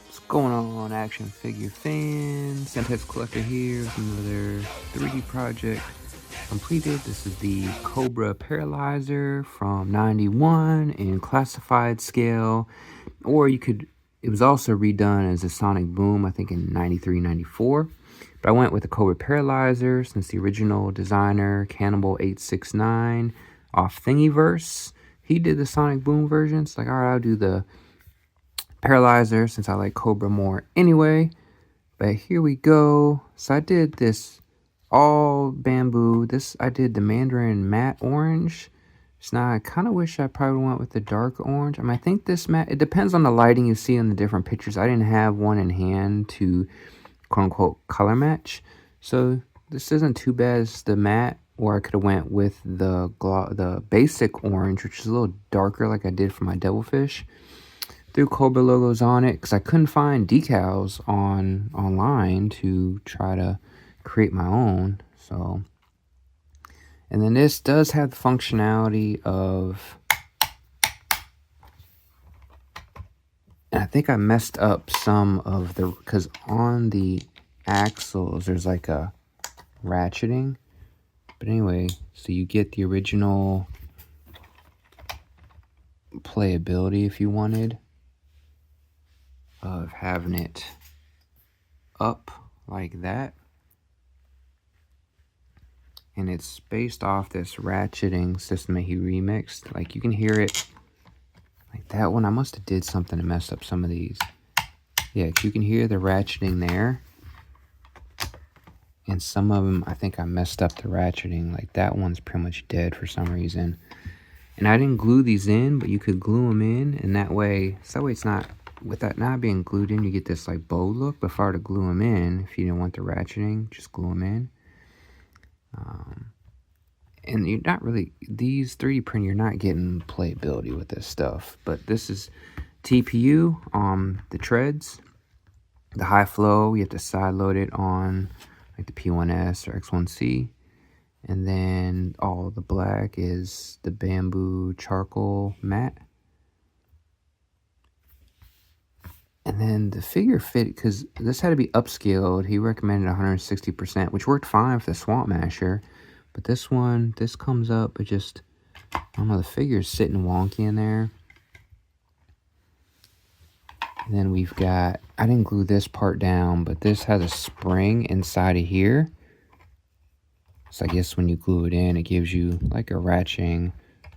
What's going on, action figure fans? Centex Collector here with another 3D project completed. This is the Cobra Paralyzer from 91 in classified scale, or you could, it was also redone as a sonic boom, I think in 93, 94. But I went with the Cobra Paralyzer since the original designer, Cannibal869 off Thingiverse, he did the sonic boom version. It's like, all right, I'll do the Paralyzer since I like Cobra more anyway. But here we go. So I did this all bamboo. This I did the Mandarin matte orange. So now I kind of wish I probably went with the dark orange. I mean, I think this matte, it depends on the lighting you see in the different pictures. I didn't have one in hand to quote unquote color match. So this isn't too bad as the matte, or I could have went with the basic orange, which is a little darker like I did for my devilfish. Threw Cobra logos on it because I couldn't find decals online to try to create my own. So, and then this does have the functionality of, and I think I messed up some of the, because on the axles there's like a ratcheting. But anyway, so you get the original playability if you wanted, of having it up like that, and it's based off this ratcheting system that he remixed. Like you can hear it like that one. I must have did something to mess up some of these. Yeah, you can hear the ratcheting there, and some of them I think I messed up the ratcheting. Like that one's pretty much dead for some reason, and I didn't glue these in, but you could glue them in, and that way it's not, with that not being glued in, you get this like bow look. But if I were to glue them in, if you didn't want the ratcheting, just glue them in. And you're not really, these 3D print, you're not getting playability with this stuff. But this is TPU on the treads, the high flow. You have to side load it on like the P1S or X1C. And then all the black is the bamboo charcoal matte. And then the figure fit, because this had to be upscaled. He recommended 160%, which worked fine for the Swamp Masher. But this one, this comes up, it just, I don't know, the figure's sitting wonky in there. And then we've got, I didn't glue this part down, but this has a spring inside of here. So I guess when you glue it in, it gives you like a ratcheting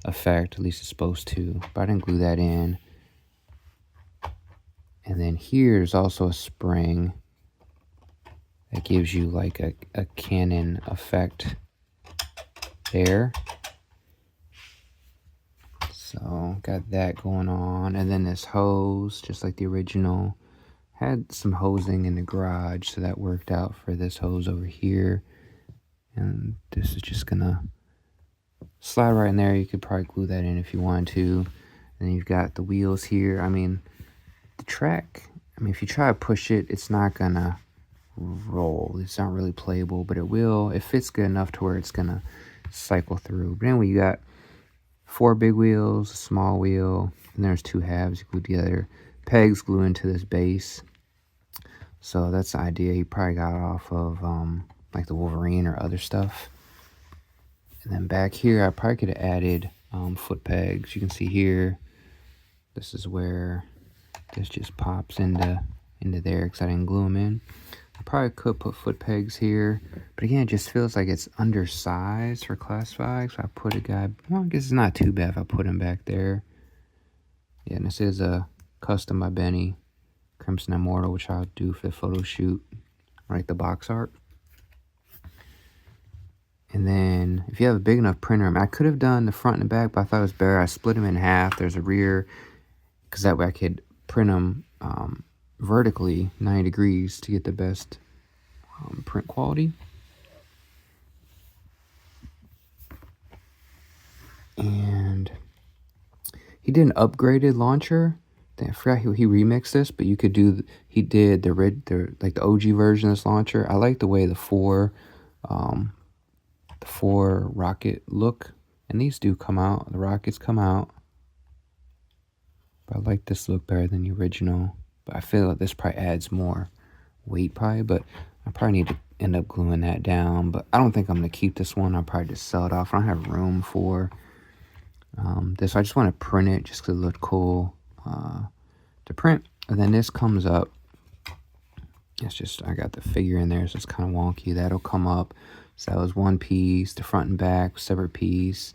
effect, at least it's supposed to. But I didn't glue that in. And then here's also a spring that gives you like a cannon effect there. So got that going on. And then this hose, just like the original, had some hosing in the garage, so that worked out for this hose over here. And this is just gonna slide right in there. You could probably glue that in if you wanted to. And then you've got the wheels here. I mean, the track, I mean, if you try to push it, it's not gonna roll. It's not really playable, but it will. It fits good enough to where it's gonna cycle through. But anyway, you got 4 big wheels, a small wheel, and there's 2 halves. You glue together. Pegs glue into this base. So that's the idea. He probably got off of like the Wolverine or other stuff. And then back here, I probably could have added foot pegs. You can see here, this is where this just pops into there because I didn't glue them in. I probably could put foot pegs here, but again, it just feels like it's undersized for classified. So I put a guy, well, I guess it's not too bad if I put him back there. Yeah, and this is a custom by Benny, Crimson Immortal, which I'll do for the photo shoot, right, the box art. And then if you have a big enough printer, I mean, I could have done the front and the back, but I thought it was better. I split them in half. There's a rear, because that way I could print them vertically 90 degrees to get the best print quality. And he did an upgraded launcher. I forgot he remixed this, but you could do, he did like the OG version of this launcher. I like the way the four rocket look And these do come out, the rockets come out. But I like this look better than the original. But I feel like this probably adds more weight probably, but I probably need to end up gluing that down. But I don't think I'm gonna keep this one. I'll probably just sell it off. I don't have room for this. I just want to print it just because it looked cool to print. And then this comes up. It's just, I got the figure in there, so it's kind of wonky. That'll come up. So that was one piece, the front and back, separate piece.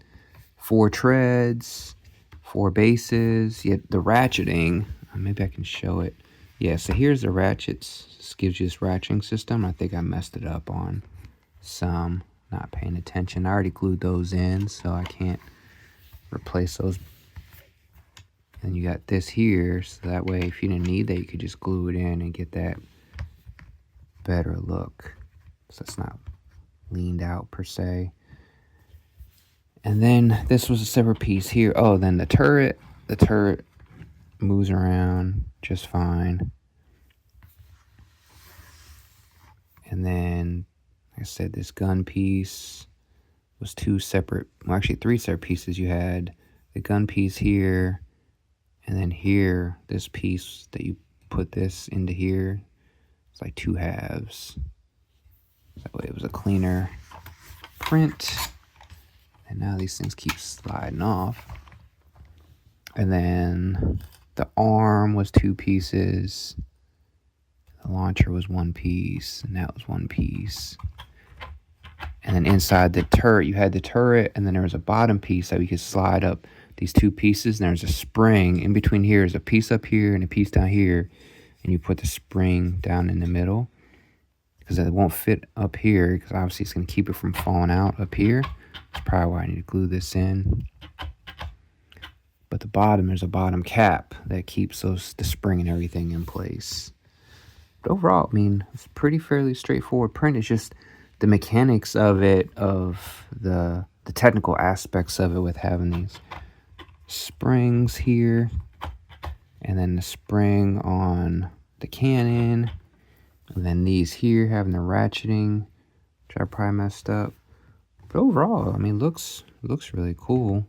4 treads, 4 bases. Yet the ratcheting, maybe I can show it. Yeah, so here's the ratchets. This gives you this ratcheting system. I think I messed it up on some, not paying attention. I already glued those in, so I can't replace those. And you got this here, so that way if you didn't need that, you could just glue it in and get that better look. So it's not leaned out per se. And then this was a separate piece here. Oh, then the turret moves around just fine. And then, like I said, this gun piece was 2 separate, well, actually 3 separate pieces. You had the gun piece here, and then here, this piece that you put this into here. It's like 2 halves. That way it was a cleaner print. And now these things keep sliding off. And then the arm was 2 pieces. The launcher was 1 piece, and that was 1 piece. And then inside the turret, you had the turret, and then there was a bottom piece that we could slide up these 2 pieces, and there's a spring. In between here is a piece up here and a piece down here, and you put the spring down in the middle, because it won't fit up here, because obviously it's going to keep it from falling out up here. That's probably why I need to glue this in. But the bottom, there's a bottom cap that keeps the spring and everything in place. But overall, I mean, it's pretty fairly straightforward print. It's just the mechanics of it, of the technical aspects of it, with having these springs here, and then the spring on the cannon, and then these here having the ratcheting, which I probably messed up. But overall, I mean, looks really cool.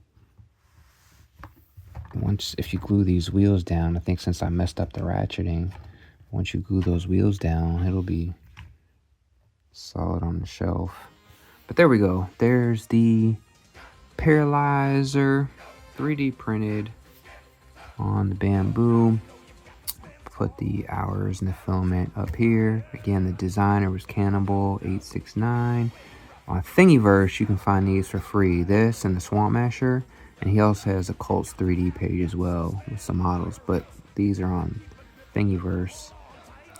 If you glue these wheels down, I think since I messed up the ratcheting, once you glue those wheels down, it'll be solid on the shelf. But there we go. There's the Paralyzer 3D printed on the Bambu. Put the hours and the filament up here. Again, the designer was Cannibal869. On Thingiverse, you can find these for free. This and the Swamp Masher. And he also has a Cults 3D page as well with some models. But these are on Thingiverse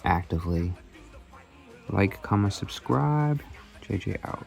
actively. Like, comment, subscribe. JJ out.